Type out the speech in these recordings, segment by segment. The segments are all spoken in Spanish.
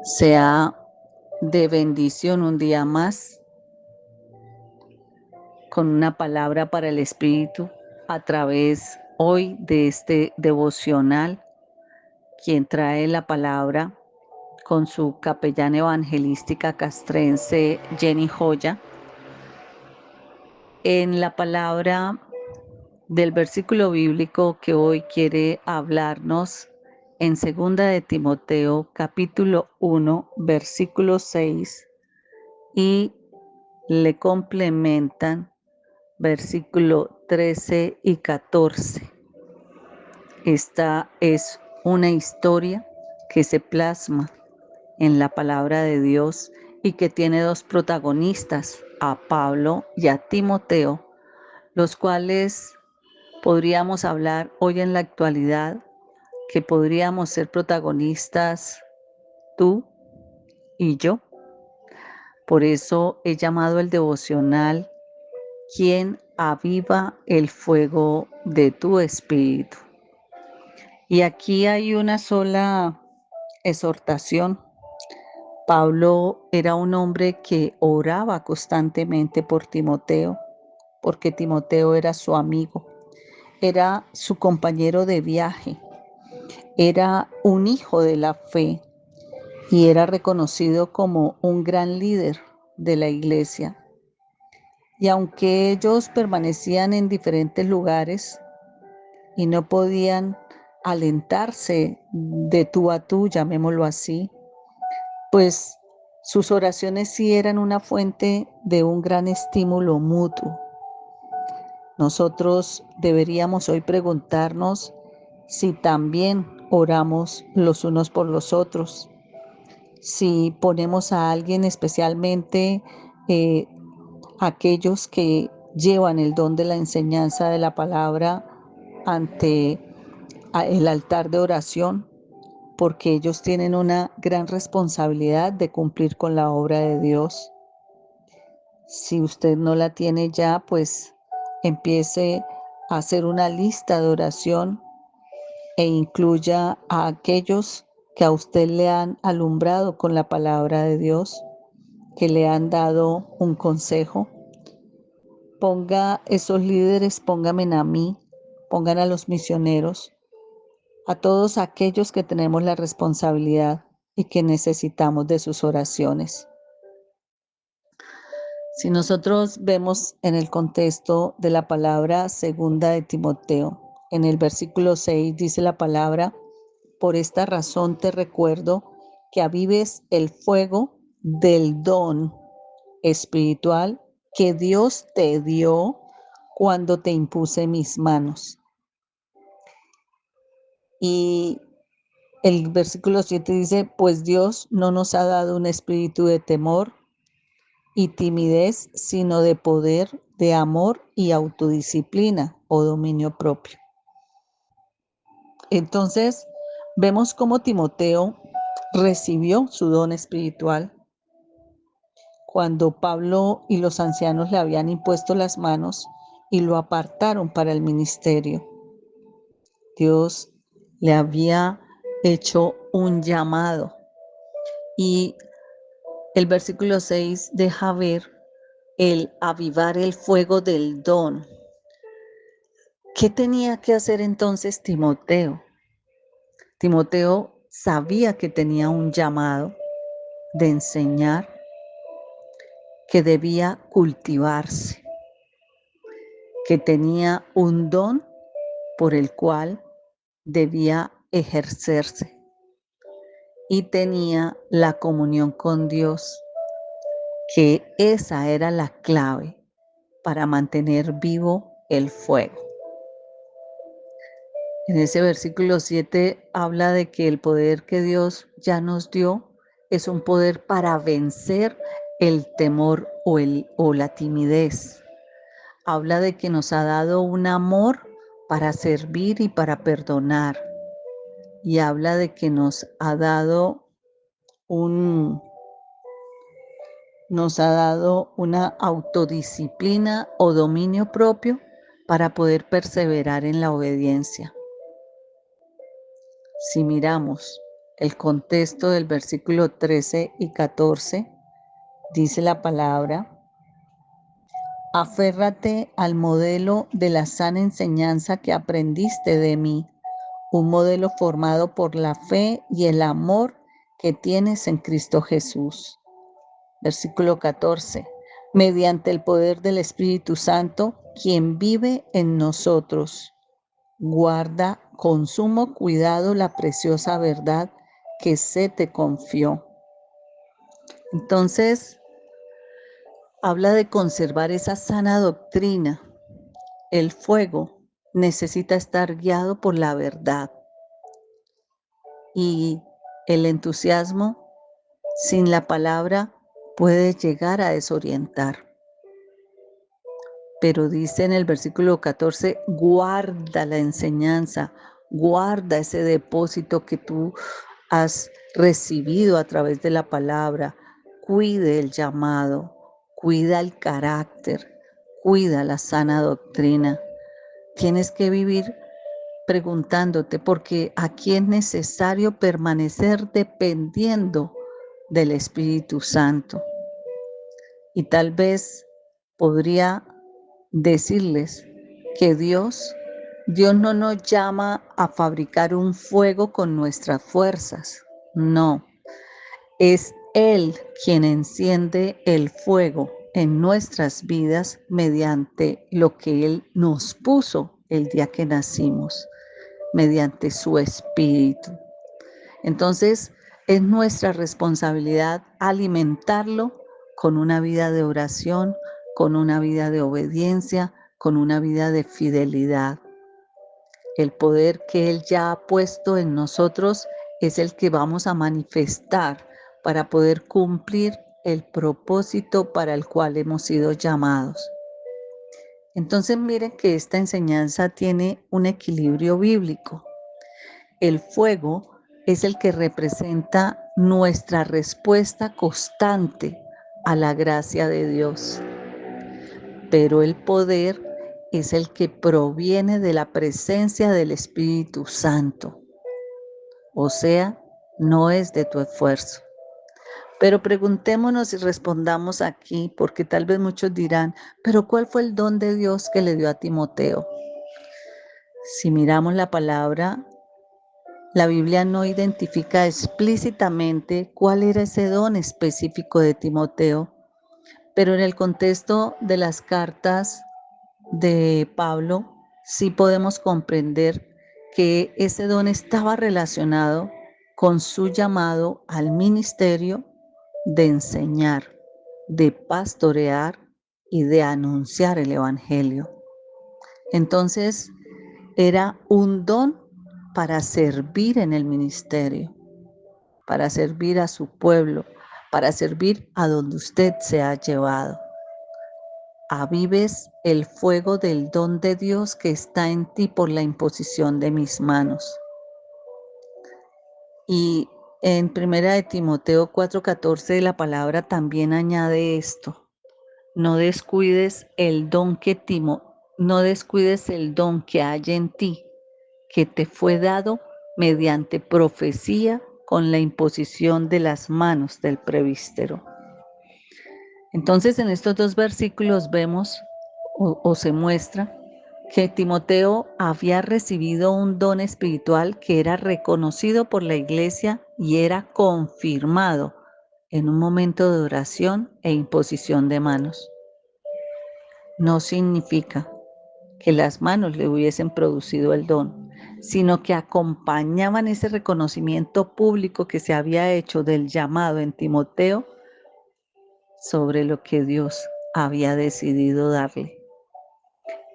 Sea de bendición un día más con una palabra para el Espíritu a través hoy de este devocional, quien trae la palabra con su capellana evangelística castrense Jenny Joya. En la palabra del versículo bíblico que hoy quiere hablarnos en 2 de Timoteo capítulo 1 versículo 6 y le complementan versículo 13 y 14. Esta es una historia que se plasma en la palabra de Dios y que tiene dos protagonistas, a Pablo y a Timoteo, los cuales podríamos hablar hoy en la actualidad que podríamos ser protagonistas tú y yo. Por eso he llamado el devocional quien aviva el fuego de tu espíritu. Y aquí hay una sola exhortación. Pablo era un hombre que oraba constantemente por Timoteo, porque Timoteo era su amigo, era su compañero de viaje, era un hijo de la fe y era reconocido como un gran líder de la iglesia. Y aunque ellos permanecían en diferentes lugares y no podían alentarse de tú a tú, llamémoslo así, pues sus oraciones sí eran una fuente de un gran estímulo mutuo. Nosotros deberíamos hoy preguntarnos si también oramos los unos por los otros, si ponemos a alguien especialmente aquellos que llevan el don de la enseñanza de la palabra ante el altar de oración, porque ellos tienen una gran responsabilidad de cumplir con la obra de Dios. Si usted no la tiene ya, pues empiece a hacer una lista de oración e incluya a aquellos que a usted le han alumbrado con la palabra de Dios, que le han dado un consejo. Ponga esos líderes, pónganme a mí, pongan a los misioneros, a todos aquellos que tenemos la responsabilidad y que necesitamos de sus oraciones. Si nosotros vemos en el contexto de la palabra 2 de Timoteo, en el versículo 6 dice la palabra: por esta razón te recuerdo que avives el fuego del don espiritual que Dios te dio cuando te impuse mis manos. Y el versículo 7 dice: pues Dios no nos ha dado un espíritu de temor y timidez, sino de poder, de amor y autodisciplina o dominio propio. Entonces, vemos cómo Timoteo recibió su don espiritual cuando Pablo y los ancianos le habían impuesto las manos y lo apartaron para el ministerio. Dios le había hecho un llamado y el versículo 6 deja ver el avivar el fuego del don. ¿Qué tenía que hacer entonces Timoteo? Timoteo sabía que tenía un llamado de enseñar, que debía cultivarse, que tenía un don por el cual debía ejercerse y tenía la comunión con Dios, que esa era la clave para mantener vivo el fuego. En ese versículo 7 habla de que el poder que Dios ya nos dio es un poder para vencer el temor o la timidez. Habla de que nos ha dado un amor para servir y para perdonar. Y habla de que nos ha dado una autodisciplina o dominio propio para poder perseverar en la obediencia. Si miramos el contexto del versículo 13 y 14, dice la palabra: aférrate al modelo de la sana enseñanza que aprendiste de mí, un modelo formado por la fe y el amor que tienes en Cristo Jesús. Versículo 14. Mediante el poder del Espíritu Santo, quien vive en nosotros, guarda con sumo cuidado la preciosa verdad que se te confió. Entonces, habla de conservar esa sana doctrina. El fuego necesita estar guiado por la verdad y el entusiasmo sin la palabra puede llegar a desorientar. Pero dice en el versículo 14, guarda la enseñanza, guarda ese depósito que tú has recibido a través de la palabra, cuide el llamado, cuida el carácter, cuida la sana doctrina. Tienes que vivir preguntándote, porque aquí es necesario permanecer dependiendo del Espíritu Santo. Y tal vez podría decirles que Dios no nos llama a fabricar un fuego con nuestras fuerzas. No, es Él quien enciende el fuego en nuestras vidas mediante lo que Él nos puso el día que nacimos, mediante su Espíritu. Entonces, es nuestra responsabilidad alimentarlo con una vida de oración, con una vida de obediencia, con una vida de fidelidad. El poder que Él ya ha puesto en nosotros es el que vamos a manifestar para poder cumplir el propósito para el cual hemos sido llamados. Entonces miren que esta enseñanza tiene un equilibrio bíblico. El fuego es el que representa nuestra respuesta constante a la gracia de Dios, pero el poder es el que proviene de la presencia del Espíritu Santo, o sea, no es de tu esfuerzo. Pero preguntémonos y respondamos aquí, porque tal vez muchos dirán, pero ¿cuál fue el don de Dios que le dio a Timoteo? Si miramos la palabra, la Biblia no identifica explícitamente cuál era ese don específico de Timoteo, pero en el contexto de las cartas de Pablo sí podemos comprender que ese don estaba relacionado con su llamado al ministerio de enseñar, de pastorear y de anunciar el Evangelio. Entonces, era un don para servir en el ministerio, para servir a su pueblo, para servir a donde usted se ha llevado. Avives el fuego del don de Dios que está en ti por la imposición de mis manos. Y en 1 de Timoteo 4:14 la palabra también añade esto: no descuides el don que hay en ti, que te fue dado mediante profecía con la imposición de las manos del presbítero. Entonces, en estos dos versículos vemos o se muestra que Timoteo había recibido un don espiritual que era reconocido por la iglesia y era confirmado en un momento de oración e imposición de manos. No significa que las manos le hubiesen producido el don, sino que acompañaban ese reconocimiento público que se había hecho del llamado en Timoteo sobre lo que Dios había decidido darle.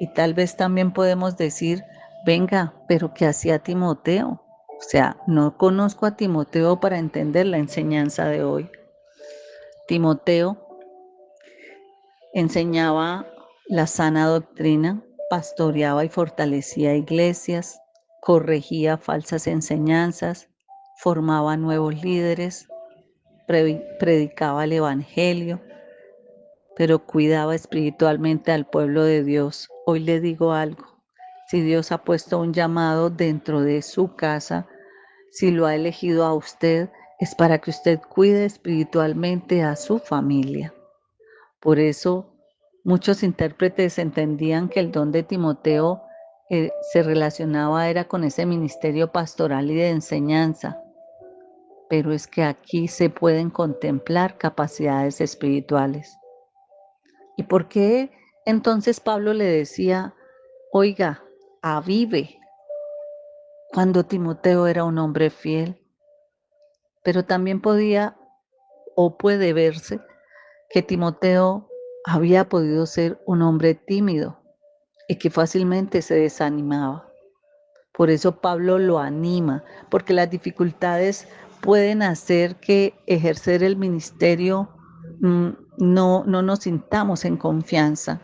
Y tal vez también podemos decir, venga, pero ¿qué hacía Timoteo? O sea, no conozco a Timoteo para entender la enseñanza de hoy. Timoteo enseñaba la sana doctrina, pastoreaba y fortalecía iglesias, corregía falsas enseñanzas, formaba nuevos líderes, predicaba el evangelio, pero cuidaba espiritualmente al pueblo de Dios. Hoy le digo algo: si Dios ha puesto un llamado dentro de su casa, Si lo ha elegido a usted, es para que usted cuide espiritualmente a su familia. Por eso, muchos intérpretes entendían que el don de Timoteo se relacionaba era con ese ministerio pastoral y de enseñanza, pero es que aquí se pueden contemplar capacidades espirituales. ¿Y por qué entonces Pablo le decía, oiga, avive, cuando Timoteo era un hombre fiel? Pero también podía o puede verse que Timoteo había podido ser un hombre tímido y que fácilmente se desanimaba. Por eso Pablo lo anima, porque las dificultades pueden hacer que ejercer el ministerio no nos sintamos en confianza.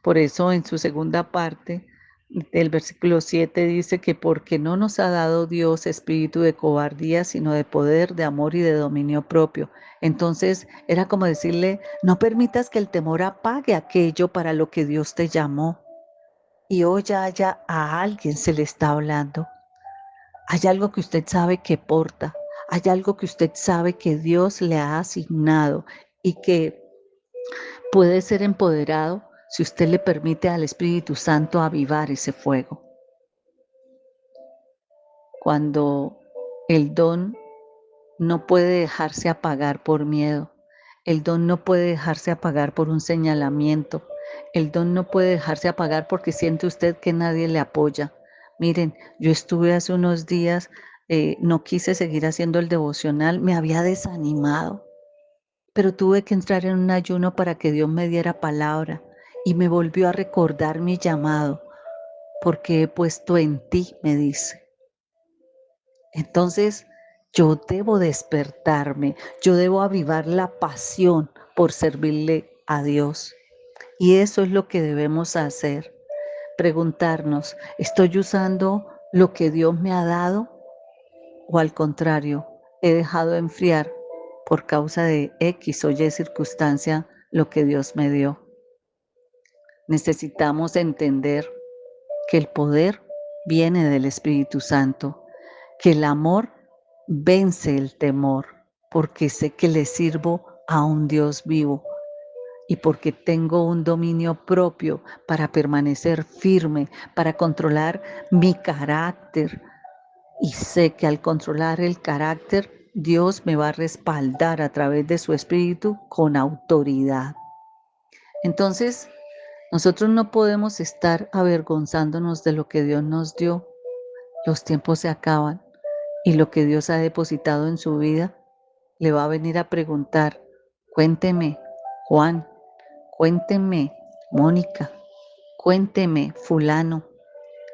Por eso en su segunda parte del versículo 7 dice que porque no nos ha dado Dios espíritu de cobardía, sino de poder, de amor y de dominio propio. Entonces era como decirle, no permitas que el temor apague aquello para lo que Dios te llamó. Y hoy ya haya a alguien se le está hablando. Hay algo que usted sabe que porta, hay algo que usted sabe que Dios le ha asignado y que puede ser empoderado si usted le permite al Espíritu Santo avivar ese fuego. Cuando el don no puede dejarse apagar por miedo, el don no puede dejarse apagar por un señalamiento, el don no puede dejarse apagar porque siente usted que nadie le apoya. Miren, yo estuve hace unos días, no quise seguir haciendo el devocional, me había desanimado, pero tuve que entrar en un ayuno para que Dios me diera palabra y me volvió a recordar mi llamado, porque he puesto en ti, me dice. Entonces, yo debo despertarme, yo debo avivar la pasión por servirle a Dios. Y eso es lo que debemos hacer, preguntarnos, ¿estoy usando lo que Dios me ha dado? ¿O al contrario, he dejado enfriar por causa de X o Y circunstancia lo que Dios me dio? Necesitamos entender que el poder viene del Espíritu Santo, que el amor vence el temor, porque sé que le sirvo a un Dios vivo y porque tengo un dominio propio para permanecer firme, para controlar mi carácter. Y sé que al controlar el carácter, Dios me va a respaldar a través de su Espíritu con autoridad. Entonces, nosotros no podemos estar avergonzándonos de lo que Dios nos dio. Los tiempos se acaban y lo que Dios ha depositado en su vida le va a venir a preguntar, cuénteme, Juan, cuénteme, Mónica, cuénteme, fulano,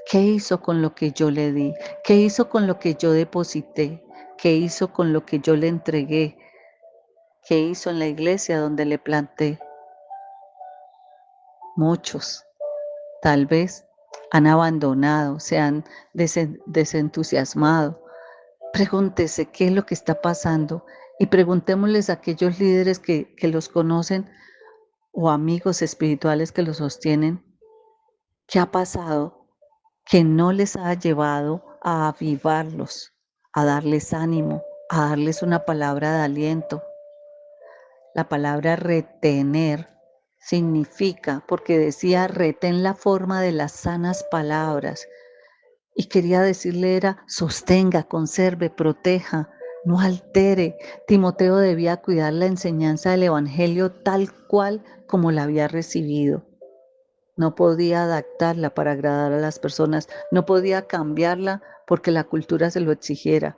¿qué hizo con lo que yo le di? ¿Qué hizo con lo que yo deposité? ¿Qué hizo con lo que yo le entregué? ¿Qué hizo en la iglesia donde le planté? Muchos, tal vez, han abandonado, se han desentusiasmado. Pregúntese qué es lo que está pasando y preguntémosles a aquellos líderes que los conocen o amigos espirituales que los sostienen, ¿qué ha pasado que no les ha llevado a avivarlos, a darles ánimo, a darles una palabra de aliento? La palabra retener significa, porque decía retén la forma de las sanas palabras, y quería decirle era sostenga, conserve, proteja, no altere. Timoteo debía cuidar la enseñanza del Evangelio tal cual como la había recibido. No podía adaptarla para agradar a las personas, no podía cambiarla porque la cultura se lo exigiera.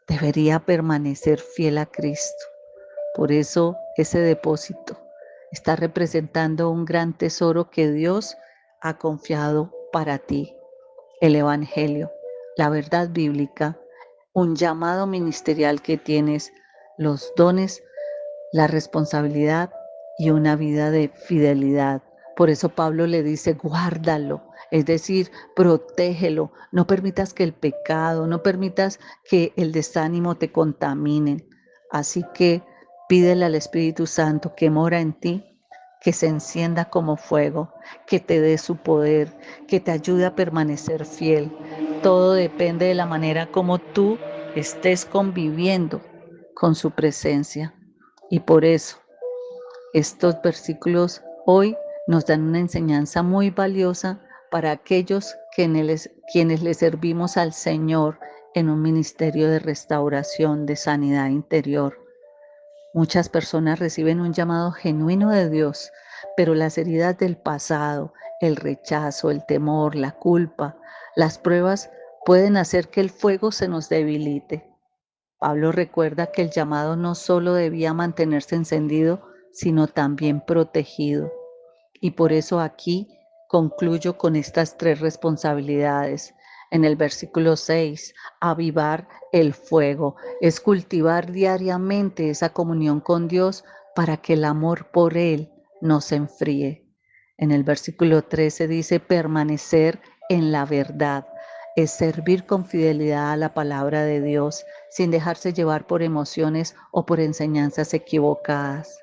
Debería permanecer fiel a Cristo. Por eso ese depósito está representando un gran tesoro que Dios ha confiado para ti. El Evangelio, la verdad bíblica, un llamado ministerial que tienes, los dones, la responsabilidad y una vida de fidelidad. Por eso Pablo le dice, guárdalo, es decir, protégelo, no permitas que el pecado, no permitas que el desánimo te contaminen. Así que pídele al Espíritu Santo que mora en ti, que se encienda como fuego, que te dé su poder, que te ayude a permanecer fiel. Todo depende de la manera como tú estés conviviendo con su presencia. Y por eso estos versículos hoy nos dan una enseñanza muy valiosa para aquellos quienes le servimos al Señor en un ministerio de restauración, de sanidad interior. Muchas personas reciben un llamado genuino de Dios, pero las heridas del pasado, el rechazo, el temor, la culpa, las pruebas pueden hacer que el fuego se nos debilite. Pablo recuerda que el llamado no solo debía mantenerse encendido, sino también protegido. Y por eso aquí concluyo con estas tres responsabilidades. En el versículo 6, avivar el fuego es cultivar diariamente esa comunión con Dios para que el amor por Él no se enfríe. En el versículo 13 dice permanecer en la verdad, es servir con fidelidad a la palabra de Dios sin dejarse llevar por emociones o por enseñanzas equivocadas.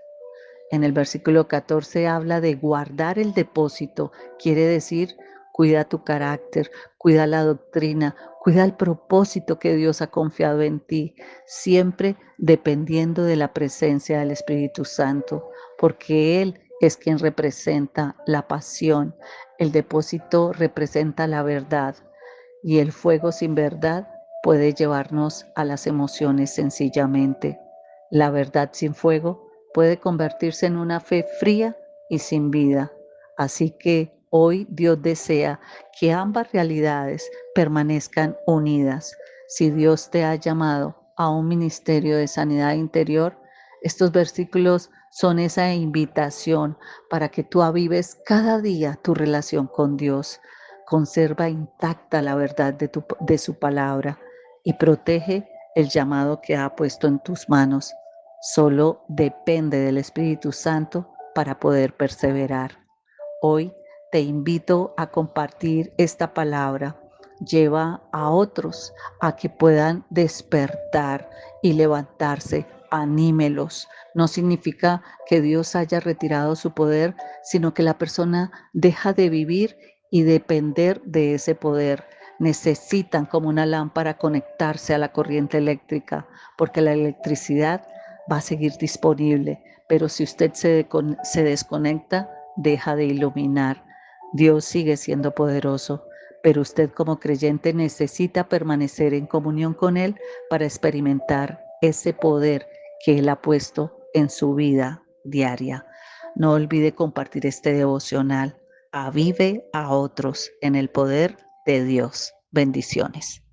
En el versículo 14 habla de guardar el depósito, quiere decir cuida tu carácter, cuida la doctrina, cuida el propósito que Dios ha confiado en ti, siempre dependiendo de la presencia del Espíritu Santo, porque Él es quien representa la pasión, el depósito representa la verdad y el fuego sin verdad puede llevarnos a las emociones sencillamente. La verdad sin fuego puede convertirse en una fe fría y sin vida. Así que hoy Dios desea que ambas realidades permanezcan unidas. Si Dios te ha llamado a un ministerio de sanidad interior, estos versículos son esa invitación para que tú avives cada día tu relación con Dios. Conserva intacta la verdad de su palabra y protege el llamado que ha puesto en tus manos. Solo depende del Espíritu Santo para poder perseverar. Hoy te invito a compartir esta palabra. Lleva a otros a que puedan despertar y levantarse. Anímelos. No significa que Dios haya retirado su poder, sino que la persona deja de vivir y depender de ese poder. Necesitan como una lámpara conectarse a la corriente eléctrica, porque la electricidad va a seguir disponible, pero si usted se desconecta, deja de iluminar. Dios sigue siendo poderoso, pero usted como creyente necesita permanecer en comunión con Él para experimentar ese poder que Él ha puesto en su vida diaria. No olvide compartir este devocional. Avive a otros en el poder de Dios. Bendiciones.